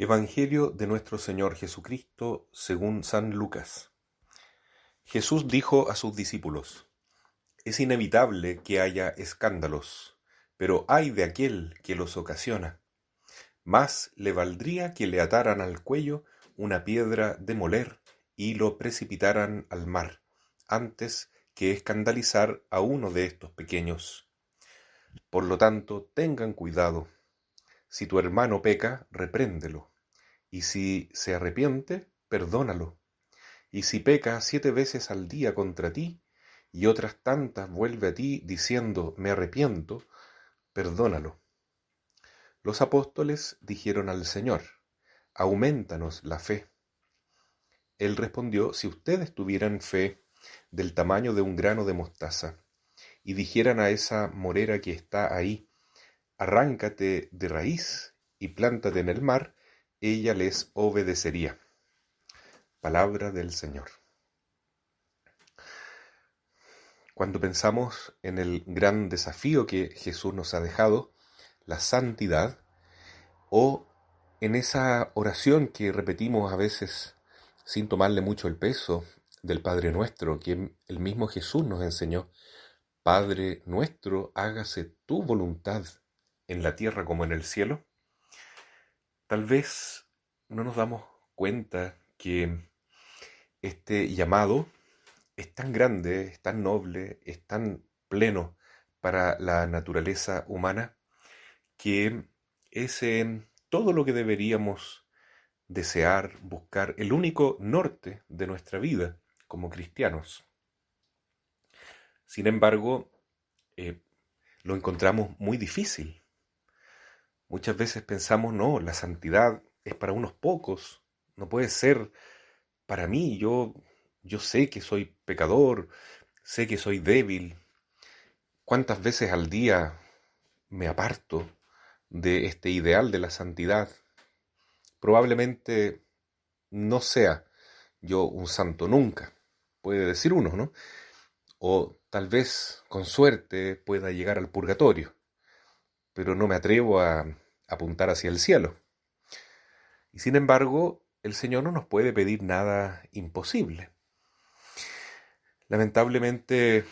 Evangelio de nuestro Señor Jesucristo según San Lucas. Jesús dijo a sus discípulos: Es inevitable que haya escándalos, pero ay de aquel que los ocasiona. Más le valdría que le ataran al cuello una piedra de moler y lo precipitaran al mar, antes que escandalizar a uno de estos pequeños. Por lo tanto, tengan cuidado. Si tu hermano peca, repréndelo, y si se arrepiente, perdónalo. Y si peca 7 veces al día contra ti, y otras tantas vuelve a ti diciendo, me arrepiento, perdónalo. Los apóstoles dijeron al Señor, aumentanos la fe. Él respondió, si ustedes tuvieran fe del tamaño de un grano de mostaza, y dijeran a esa morera que está ahí, arráncate de raíz y plántate en el mar, ella les obedecería. Palabra del Señor. Cuando pensamos en el gran desafío que Jesús nos ha dejado, la santidad, o en esa oración que repetimos a veces sin tomarle mucho el peso del Padre Nuestro, que el mismo Jesús nos enseñó, Padre nuestro, hágase tu voluntad en la tierra como en el cielo. Tal vez no nos damos cuenta que este llamado es tan grande, es tan noble, es tan pleno para la naturaleza humana, que es todo lo que deberíamos desear, buscar, el único norte de nuestra vida como cristianos. Sin embargo, lo encontramos muy difícil. Muchas veces pensamos, no, la santidad es para unos pocos, no puede ser para mí, yo sé que soy pecador, sé que soy débil. ¿Cuántas veces al día me aparto de este ideal de la santidad? Probablemente no sea yo un santo nunca, puede decir uno, ¿no? O tal vez con suerte pueda llegar al purgatorio, pero no me atrevo a apuntar hacia el cielo. Y sin embargo, el Señor no nos puede pedir nada imposible. Lamentablemente,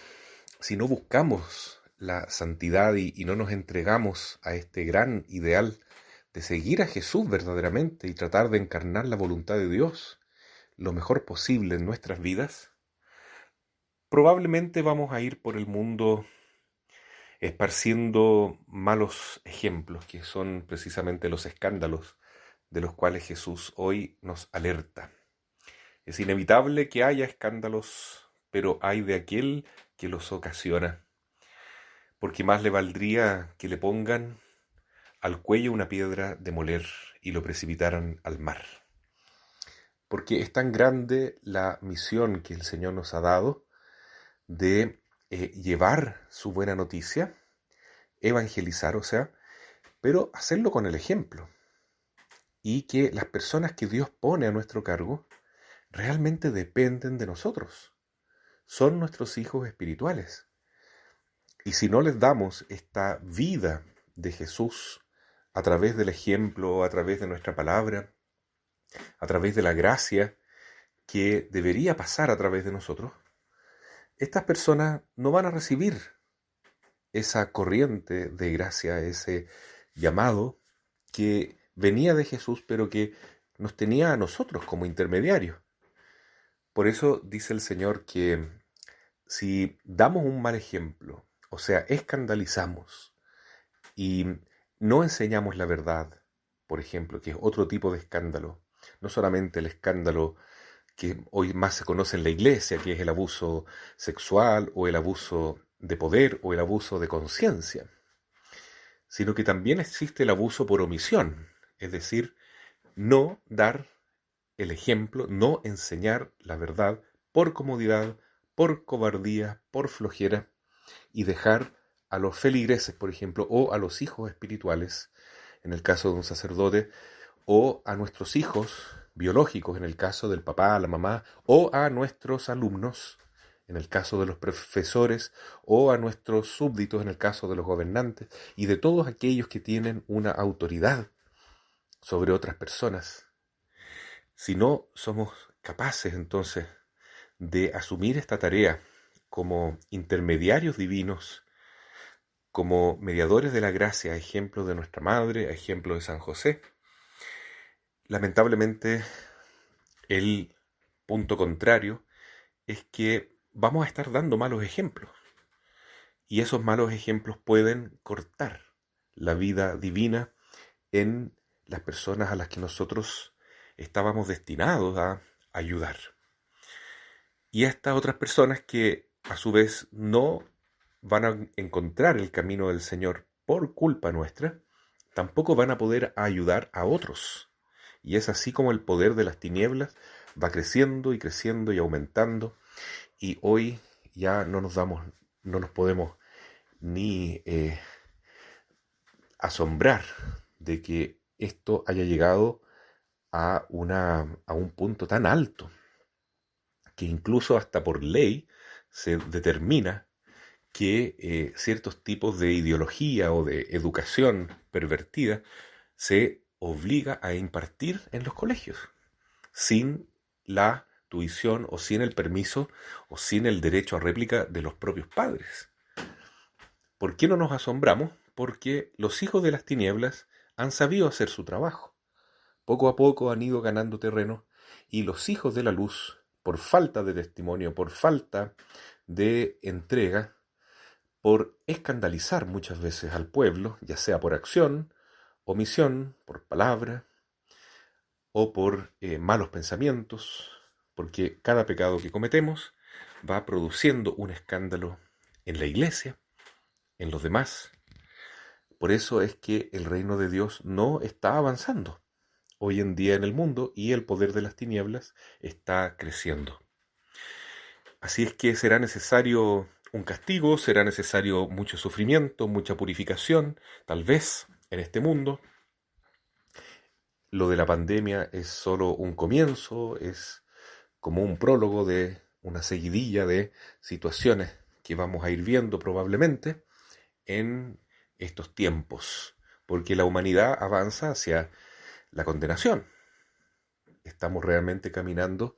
si no buscamos la santidad y no nos entregamos a este gran ideal de seguir a Jesús verdaderamente y tratar de encarnar la voluntad de Dios lo mejor posible en nuestras vidas, probablemente vamos a ir por el mundo esparciendo malos ejemplos, que son precisamente los escándalos de los cuales Jesús hoy nos alerta. Es inevitable que haya escándalos, pero hay de aquel que los ocasiona, porque más le valdría que le pongan al cuello una piedra de moler y lo precipitaran al mar. Porque es tan grande la misión que el Señor nos ha dado de llevar su buena noticia, evangelizar, o sea, pero hacerlo con el ejemplo. Y que las personas que Dios pone a nuestro cargo realmente dependen de nosotros. Son nuestros hijos espirituales. Y si no les damos esta vida de Jesús a través del ejemplo, a través de nuestra palabra, a través de la gracia que debería pasar a través de nosotros, estas personas no van a recibir esa corriente de gracia, ese llamado que venía de Jesús, pero que nos tenía a nosotros como intermediarios. Por eso dice el Señor que si damos un mal ejemplo, o sea, escandalizamos y no enseñamos la verdad, por ejemplo, que es otro tipo de escándalo, no solamente el escándalo que hoy más se conoce en la iglesia, que es el abuso sexual o el abuso de poder o el abuso de conciencia, sino que también existe el abuso por omisión, es decir, no dar el ejemplo, no enseñar la verdad por comodidad, por cobardía, por flojera, y dejar a los feligreses, por ejemplo, o a los hijos espirituales, en el caso de un sacerdote, o a nuestros hijos biológicos, en el caso del papá, la mamá, o a nuestros alumnos, en el caso de los profesores, o a nuestros súbditos, en el caso de los gobernantes, y de todos aquellos que tienen una autoridad sobre otras personas, si no somos capaces entonces de asumir esta tarea como intermediarios divinos, como mediadores de la gracia, a ejemplo de nuestra Madre, a ejemplo de San José, lamentablemente el punto contrario es que vamos a estar dando malos ejemplos. Y esos malos ejemplos pueden cortar la vida divina en las personas a las que nosotros estábamos destinados a ayudar. Y a estas otras personas que a su vez no van a encontrar el camino del Señor por culpa nuestra, tampoco van a poder ayudar a otros. Y es así como el poder de las tinieblas va creciendo y creciendo y aumentando. Y hoy ya no nos podemos ni asombrar de que esto haya llegado a un punto tan alto que incluso hasta por ley se determina que ciertos tipos de ideología o de educación pervertida se obliga a impartir en los colegios sin la tuición o sin el permiso o sin el derecho a réplica de los propios padres. ¿Por qué no nos asombramos? Porque los hijos de las tinieblas han sabido hacer su trabajo. Poco a poco han ido ganando terreno y los hijos de la luz, por falta de testimonio, por falta de entrega, por escandalizar muchas veces al pueblo, ya sea por acción, omisión, por palabra o por malos pensamientos, porque cada pecado que cometemos va produciendo un escándalo en la iglesia, en los demás. Por eso es que el reino de Dios no está avanzando hoy en día en el mundo y el poder de las tinieblas está creciendo. Así es que será necesario un castigo, será necesario mucho sufrimiento, mucha purificación, tal vez en este mundo. Lo de la pandemia es solo un comienzo, es como un prólogo de una seguidilla de situaciones que vamos a ir viendo probablemente en estos tiempos, porque la humanidad avanza hacia la condenación. Estamos realmente caminando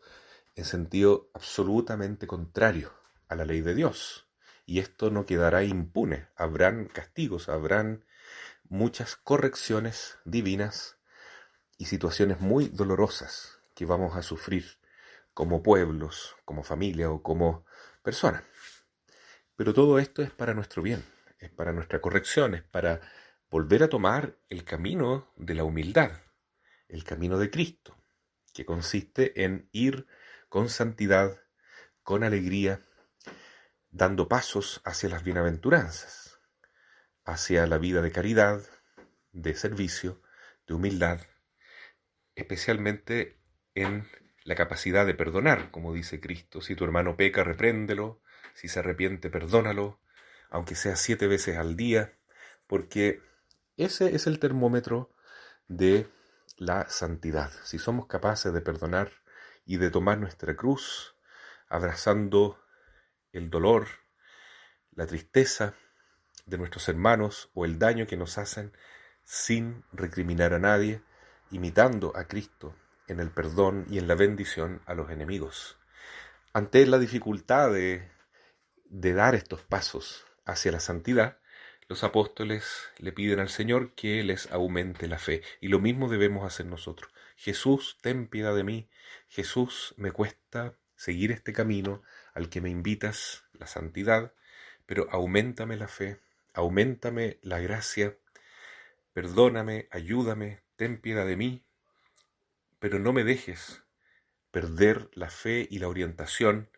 en sentido absolutamente contrario a la ley de Dios. Y esto no quedará impune. Habrán castigos, habrán muchas correcciones divinas y situaciones muy dolorosas que vamos a sufrir como pueblos, como familia o como personas. Pero todo esto es para nuestro bien, es para nuestra corrección, es para volver a tomar el camino de la humildad, el camino de Cristo, que consiste en ir con santidad, con alegría, dando pasos hacia las bienaventuranzas, hacia la vida de caridad, de servicio, de humildad, especialmente en la capacidad de perdonar, como dice Cristo. Si tu hermano peca, repréndelo, si se arrepiente, perdónalo, aunque sea 7 veces al día, porque ese es el termómetro de la santidad. Si somos capaces de perdonar y de tomar nuestra cruz, abrazando el dolor, la tristeza de nuestros hermanos o el daño que nos hacen sin recriminar a nadie, imitando a Cristo en el perdón y en la bendición a los enemigos. Ante la dificultad de dar estos pasos hacia la santidad, los apóstoles le piden al Señor que les aumente la fe. Y lo mismo debemos hacer nosotros. Jesús, ten piedad de mí. Jesús, me cuesta seguir este camino al que me invitas, la santidad, pero auméntame la fe, auméntame la gracia, perdóname, ayúdame, ten piedad de mí, pero no me dejes perder la fe y la orientación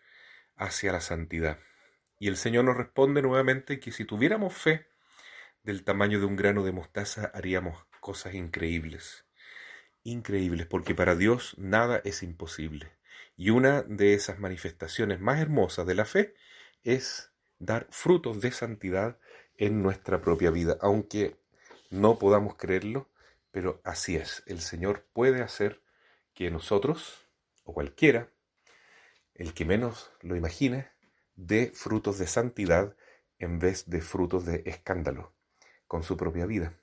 hacia la santidad. Y el Señor nos responde nuevamente que si tuviéramos fe del tamaño de un grano de mostaza, haríamos cosas increíbles. Increíbles, porque para Dios nada es imposible. Y una de esas manifestaciones más hermosas de la fe es dar frutos de santidad en nuestra propia vida, aunque no podamos creerlo, pero así es. El Señor puede hacer que nosotros, o cualquiera, el que menos lo imagine, dé frutos de santidad en vez de frutos de escándalo con su propia vida.